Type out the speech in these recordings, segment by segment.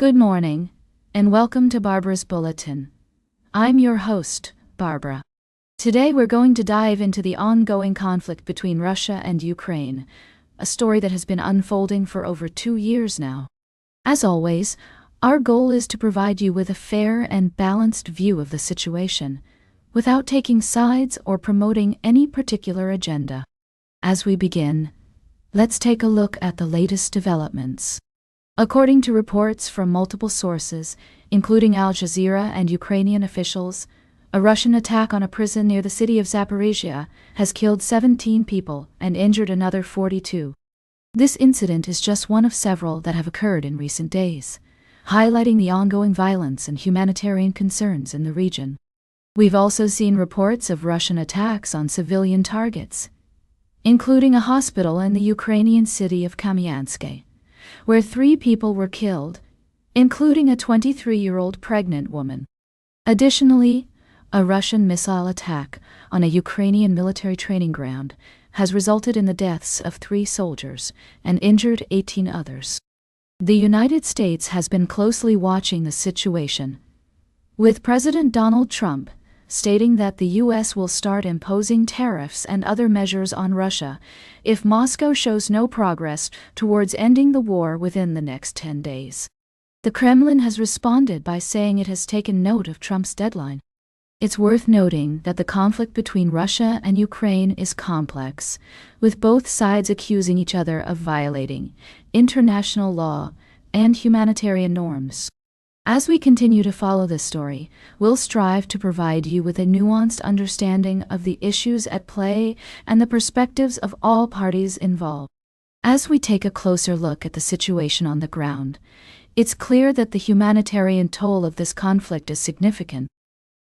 Good morning, and welcome to Barbara's Bulletin. I'm your host, Barbara. Today we're going to dive into the ongoing conflict between Russia and Ukraine, a story that has been unfolding for over 2 years now. As always, our goal is to provide you with a fair and balanced view of the situation, without taking sides or promoting any particular agenda. As we begin, let's take a look at the latest developments. According to reports from multiple sources, including Al Jazeera and Ukrainian officials, a Russian attack on a prison near the city of Zaporizhia has killed 17 people and injured another 42. This incident is just one of several that have occurred in recent days, highlighting the ongoing violence and humanitarian concerns in the region. We've also seen reports of Russian attacks on civilian targets, including a hospital in the Ukrainian city of Kamyansk, where 3 people were killed, including a 23-year-old pregnant woman. Additionally, a Russian missile attack on a Ukrainian military training ground has resulted in the deaths of 3 soldiers and injured 18 others. The United States has been closely watching the situation, with President Donald Trump stating that the U.S. will start imposing tariffs and other measures on Russia if Moscow shows no progress towards ending the war within the next 10 days. The Kremlin has responded by saying it has taken note of Trump's deadline. It's worth noting that the conflict between Russia and Ukraine is complex, with both sides accusing each other of violating international law and humanitarian norms. As we continue to follow this story, we'll strive to provide you with a nuanced understanding of the issues at play and the perspectives of all parties involved. As we take a closer look at the situation on the ground, it's clear that the humanitarian toll of this conflict is significant.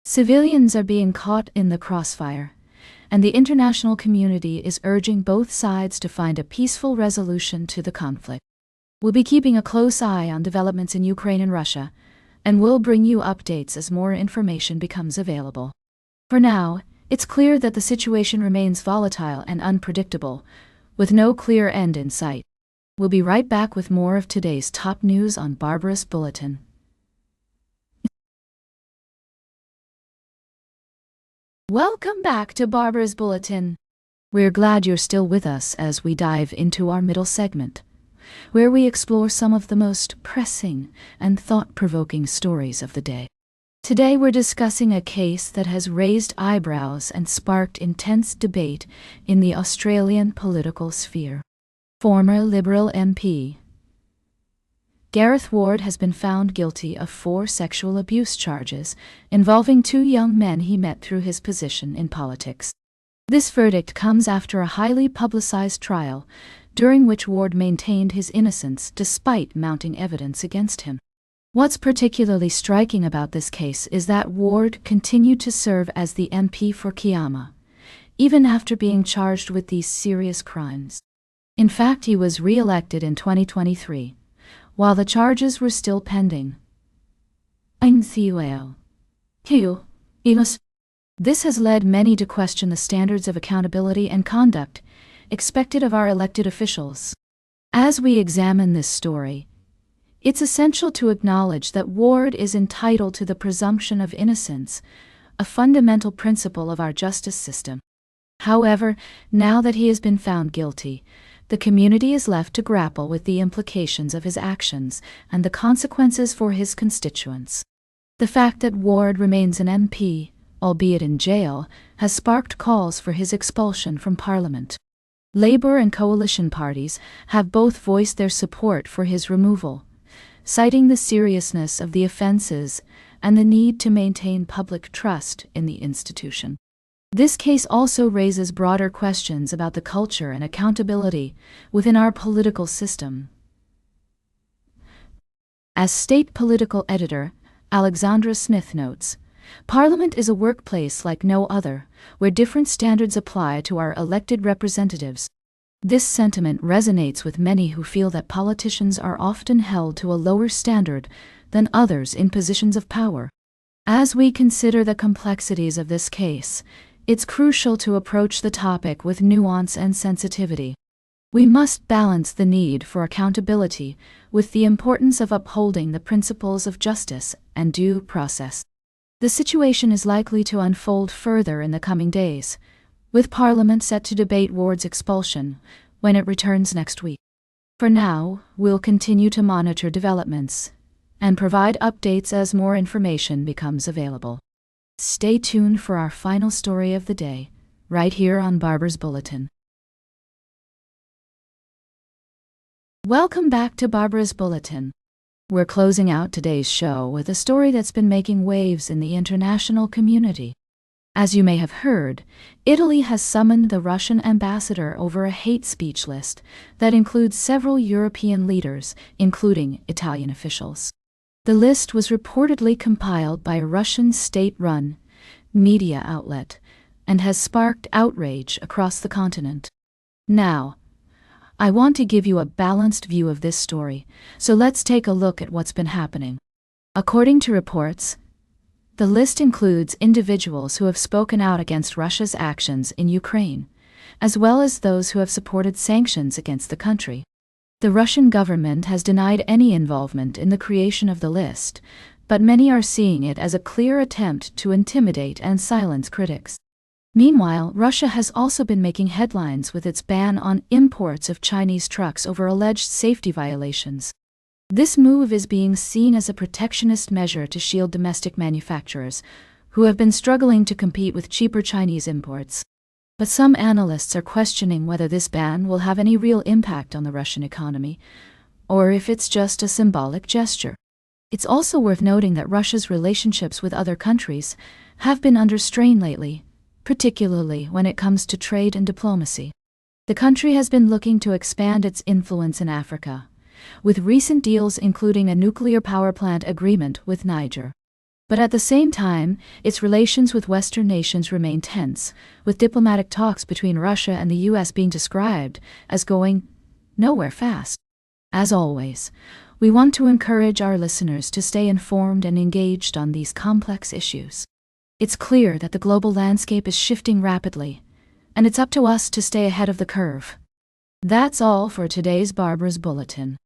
Civilians are being caught in the crossfire, and the international community is urging both sides to find a peaceful resolution to the conflict. We'll be keeping a close eye on developments in Ukraine and Russia, and we'll bring you updates as more information becomes available. For now, it's clear that the situation remains volatile and unpredictable, with no clear end in sight. We'll be right back with more of today's top news on Barbara's Bulletin. Welcome back to Barbara's Bulletin. We're glad you're still with us as we dive into our middle segment, where we explore some of the most pressing and thought-provoking stories of the day. Today we're discussing a case that has raised eyebrows and sparked intense debate in the Australian political sphere. Former Liberal MP Gareth Ward has been found guilty of 4 sexual abuse charges involving 2 young men he met through his position in politics. This verdict comes after a highly publicized trial, during which Ward maintained his innocence despite mounting evidence against him. What's particularly striking about this case is that Ward continued to serve as the MP for Kiama, even after being charged with these serious crimes. In fact, he was re-elected in 2023, while the charges were still pending. This has led many to question the standards of accountability and conduct expected of our elected officials. As we examine this story, it's essential to acknowledge that Ward is entitled to the presumption of innocence, a fundamental principle of our justice system. However, now that he has been found guilty, the community is left to grapple with the implications of his actions and the consequences for his constituents. The fact that Ward remains an MP, albeit in jail, has sparked calls for his expulsion from Parliament. Labour and coalition parties have both voiced their support for his removal, citing the seriousness of the offences and the need to maintain public trust in the institution. This case also raises broader questions about the culture and accountability within our political system. As state political editor, Alexandra Smith notes, Parliament is a workplace like no other, where different standards apply to our elected representatives. This sentiment resonates with many who feel that politicians are often held to a lower standard than others in positions of power. As we consider the complexities of this case, it's crucial to approach the topic with nuance and sensitivity. We must balance the need for accountability with the importance of upholding the principles of justice and due process. The situation is likely to unfold further in the coming days, with Parliament set to debate Ward's expulsion when it returns next week. For now, we'll continue to monitor developments and provide updates as more information becomes available. Stay tuned for our final story of the day, right here on Barbara's Bulletin. Welcome back to Barbara's Bulletin. We're closing out today's show with a story that's been making waves in the international community. As you may have heard, Italy has summoned the Russian ambassador over a hate speech list that includes several European leaders, including Italian officials. The list was reportedly compiled by a Russian state-run media outlet and has sparked outrage across the continent. Now, I want to give you a balanced view of this story, so let's take a look at what's been happening. According to reports, the list includes individuals who have spoken out against Russia's actions in Ukraine, as well as those who have supported sanctions against the country. The Russian government has denied any involvement in the creation of the list, but many are seeing it as a clear attempt to intimidate and silence critics. Meanwhile, Russia has also been making headlines with its ban on imports of Chinese trucks over alleged safety violations. This move is being seen as a protectionist measure to shield domestic manufacturers, who have been struggling to compete with cheaper Chinese imports. But some analysts are questioning whether this ban will have any real impact on the Russian economy, or if it's just a symbolic gesture. It's also worth noting that Russia's relationships with other countries have been under strain lately, particularly when it comes to trade and diplomacy. The country has been looking to expand its influence in Africa, with recent deals including a nuclear power plant agreement with Niger. But at the same time, its relations with Western nations remain tense, with diplomatic talks between Russia and the US being described as going nowhere fast. As always, we want to encourage our listeners to stay informed and engaged on these complex issues. It's clear that the global landscape is shifting rapidly, and it's up to us to stay ahead of the curve. That's all for today's Barbara's Bulletin.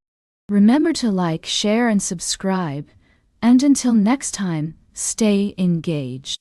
Remember to like, share, and subscribe, and until next time, stay engaged.